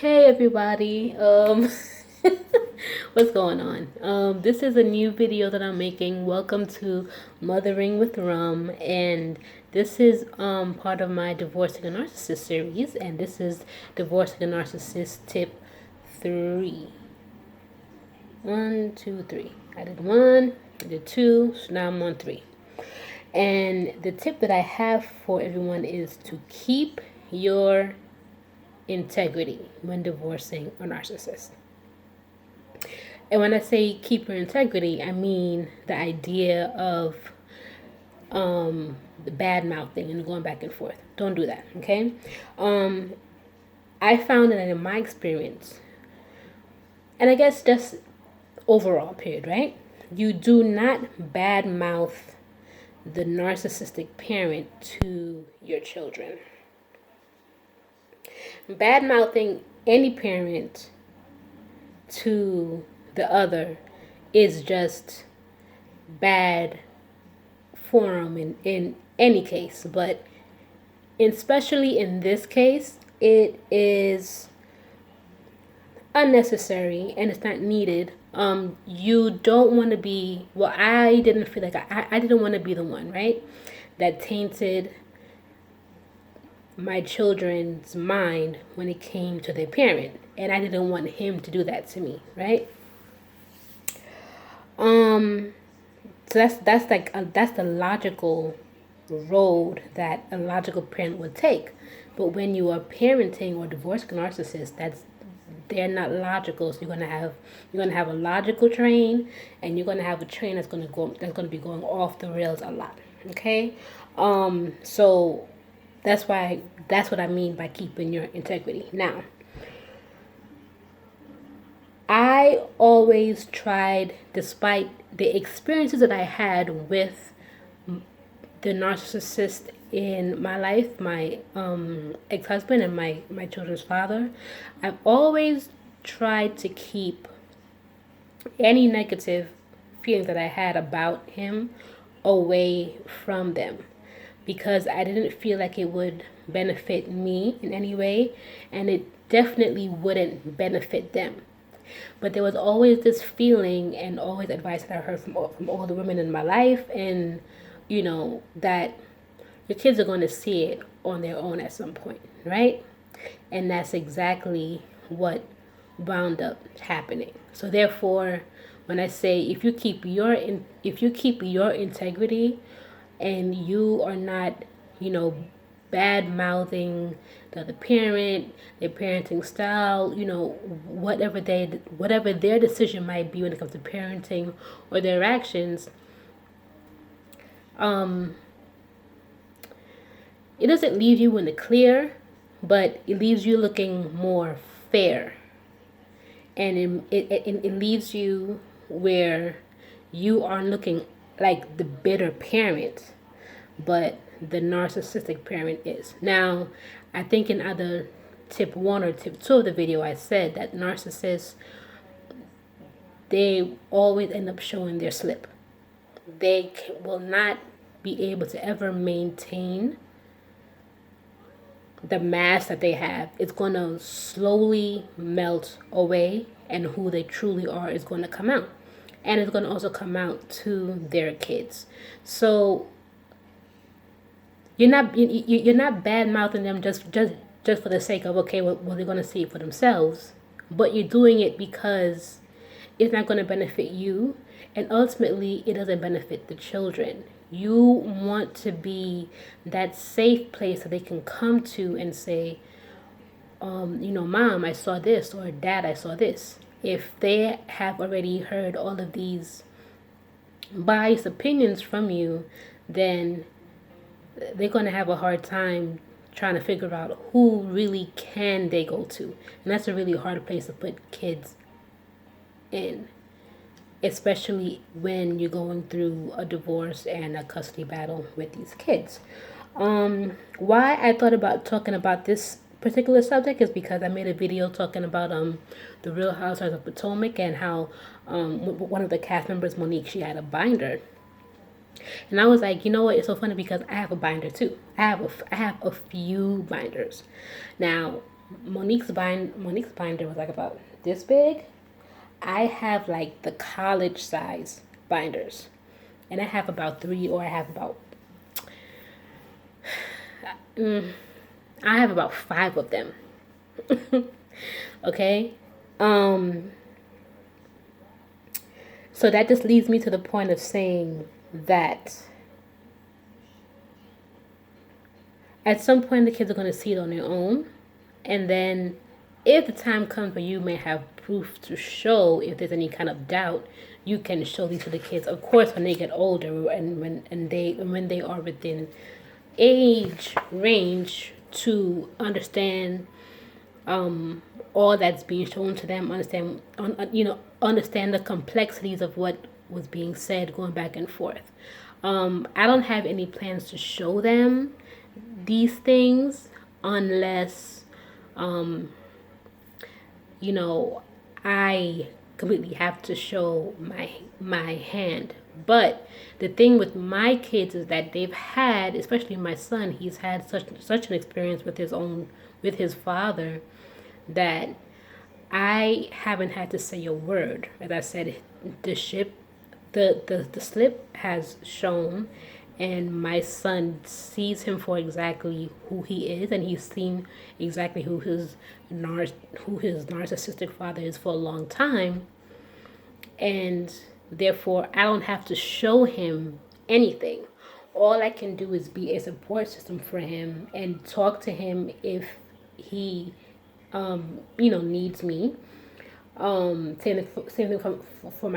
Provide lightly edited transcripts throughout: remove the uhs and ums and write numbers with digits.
Hey everybody, what's going on? This is a new video that I'm making. Welcome to Mothering with Rum, and this is part of my Divorcing a Narcissist series, and this is Divorcing a Narcissist tip 3. 1, 2, 3. I did 1, I did 2, so now I'm on 3. And the tip that I have for everyone is to keep your integrity when divorcing a narcissist. And when I say keep your integrity, I mean the idea of the bad mouthing and going back and forth. Don't do that, okay? I found that in my experience, and I guess just overall period, right? You do not bad mouth the narcissistic parent to your children. Bad mouthing any parent to the other is just bad form in any case, but especially in this case, it is unnecessary and it's not needed. You don't want to be, well, I didn't feel like I didn't want to be the one, right, that tainted my children's mind when it came to their parent, and I didn't want him to do that to me, right? So that's the logical road that a logical parent would take. But when you are parenting or divorcing a narcissist, they're not logical. So you're gonna have a logical train, and you're gonna have a train that's gonna be going off the rails a lot. Okay, so that's what I mean by keeping your integrity. Now, I always tried, despite the experiences that I had with the narcissist in my life, my ex-husband and my children's father, I've always tried to keep any negative feelings that I had about him away from them, because I didn't feel like it would benefit me in any way, and it definitely wouldn't benefit them. But there was always this feeling and always advice that I heard from all the women in my life, and that your kids are going to see it on their own at some point, right? And that's exactly what wound up happening. So therefore, when I say if you keep your integrity, and you are not, bad mouthing the other parent, their parenting style, whatever their decision might be when it comes to parenting or their actions, it doesn't leave you in the clear, but it leaves you looking more fair, and it leaves you where you are looking like the bitter parent, but the narcissistic parent is. Now, I think in either tip 1 or tip 2 of the video, I said that narcissists, they always end up showing their slip. They will not be able to ever maintain the mask that they have. It's going to slowly melt away, and who they truly are is going to come out. And it's going to also come out to their kids. So you're not bad mouthing them just for the sake of, okay, well they're going to see it for themselves, but you're doing it because it's not going to benefit you, and ultimately it doesn't benefit the children. You want to be that safe place that they can come to and say, Mom, I saw this, or Dad, I saw this. If they have already heard all of these biased opinions from you, then they're going to have a hard time trying to figure out who really can they go to. And that's a really hard place to put kids in, especially when you're going through a divorce and a custody battle with these kids. Why I thought about talking about this particular subject is because I made a video talking about the Real Housewives of Potomac, and how one of the cast members, Monique, she had a binder. And I was like, you know what? It's so funny because I have a binder too. I have a few binders. Now, Monique's binder was like about this big. I have like the college size binders, and I have about three, or I have about five of them. Okay, um, so that just leads me to the point of saying that at some point the kids are going to see it on their own, and then if the time comes where you may have proof to show, if there's any kind of doubt, you can show these to the kids, of course, when they get older, and when they are within age range to understand all that's being shown to them, understand the complexities of what was being said, going back and forth. I don't have any plans to show them these things unless you know, I completely have to show my hand. But the thing with my kids is that they've had, especially my son, he's had such an experience with his father, that I haven't had to say a word. As I said, the slip has shown, and my son sees him for exactly who he is, and he's seen exactly who his narcissistic father is for a long time, and therefore I don't have to show him anything. All I can do is be a support system for him and talk to him if he needs me. Same thing for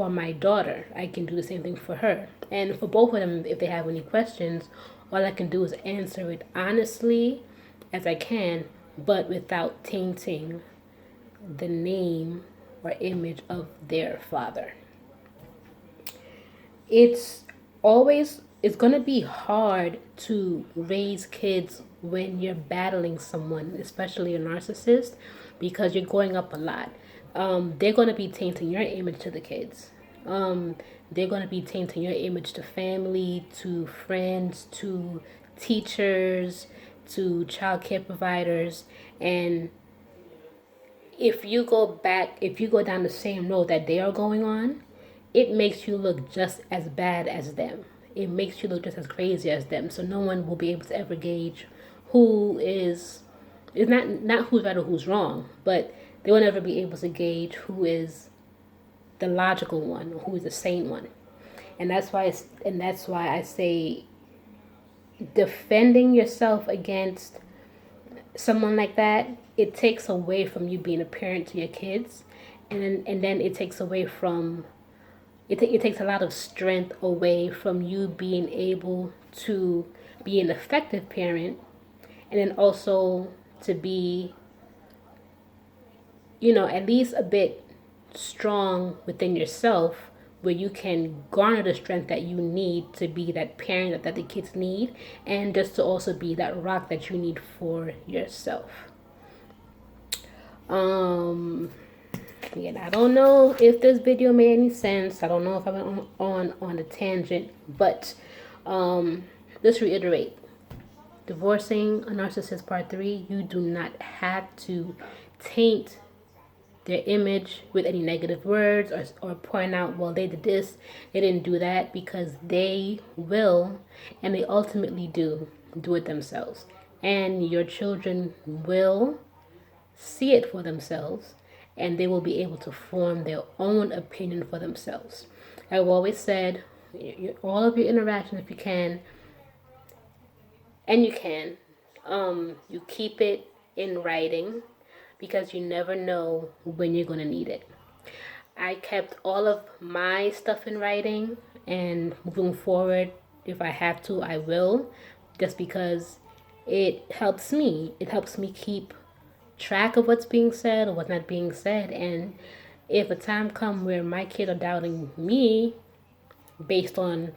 my daughter. I can do the same thing for her, and for both of them, if they have any questions, all I can do is answer it honestly as I can, but without tainting the name or image of their father. It's going to be hard to raise kids when you're battling someone, especially a narcissist, because you're going up a lot. They're going to be tainting your image to the kids. They're going to be tainting your image to family, to friends, to teachers, to child care providers. And if you go down the same road that they are going on, it makes you look just as bad as them. It makes you look just as crazy as them. So no one will be able to ever gauge who is not who's right or who's wrong, but they will never be able to gauge who is the logical one or who is the sane one. And that's why I say defending yourself against someone like that, it takes away from you being a parent to your kids, and then it takes away from it takes a lot of strength away from you being able to be an effective parent, and then also to be, at least a bit strong within yourself, where you can garner the strength that you need to be that parent that the kids need, and just to also be that rock that you need for yourself. Again, I don't know if this video made any sense. I don't know if I went on a tangent, but let's reiterate. Divorcing a Narcissist Part 3, you do not have to taint their image with any negative words or point out, well, they did this, they didn't do that, because they will, and they ultimately do it themselves. And your children will see it for themselves, and they will be able to form their own opinion for themselves. I've always said, all of your interactions, if you can, and you keep it in writing, because you never know when you're going to need it. I kept all of my stuff in writing, and moving forward, if I have to, I will, just because it helps me. It helps me keep track of what's being said or what's not being said. And if a time comes where my kids are doubting me based on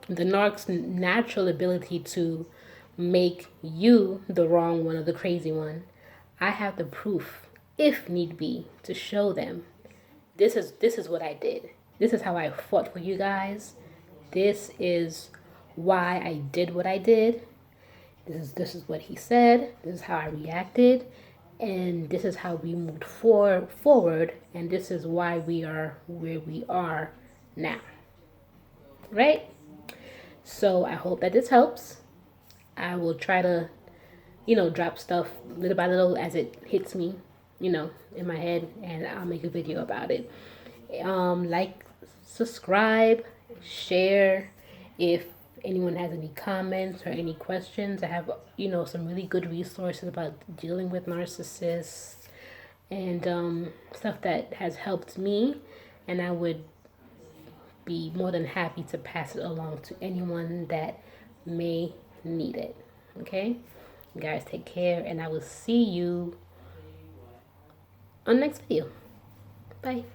the narc's natural ability to make you the wrong one or the crazy one, I have the proof, if need be, to show them this is what I did. This is how I fought for you guys. This is why I did what I did. This is what he said. This is how I reacted. and this is how we moved forward, and this is why we are where we are now, right? So I hope that this helps. I will try to, drop stuff little by little as it hits me, in my head, and I'll make a video about it. Like, subscribe, share. If anyone has any comments or any questions, I have, some really good resources about dealing with narcissists and stuff that has helped me, and I would be more than happy to pass it along to anyone that may need it. Okay? You guys take care, and I will see you on the next video. Bye.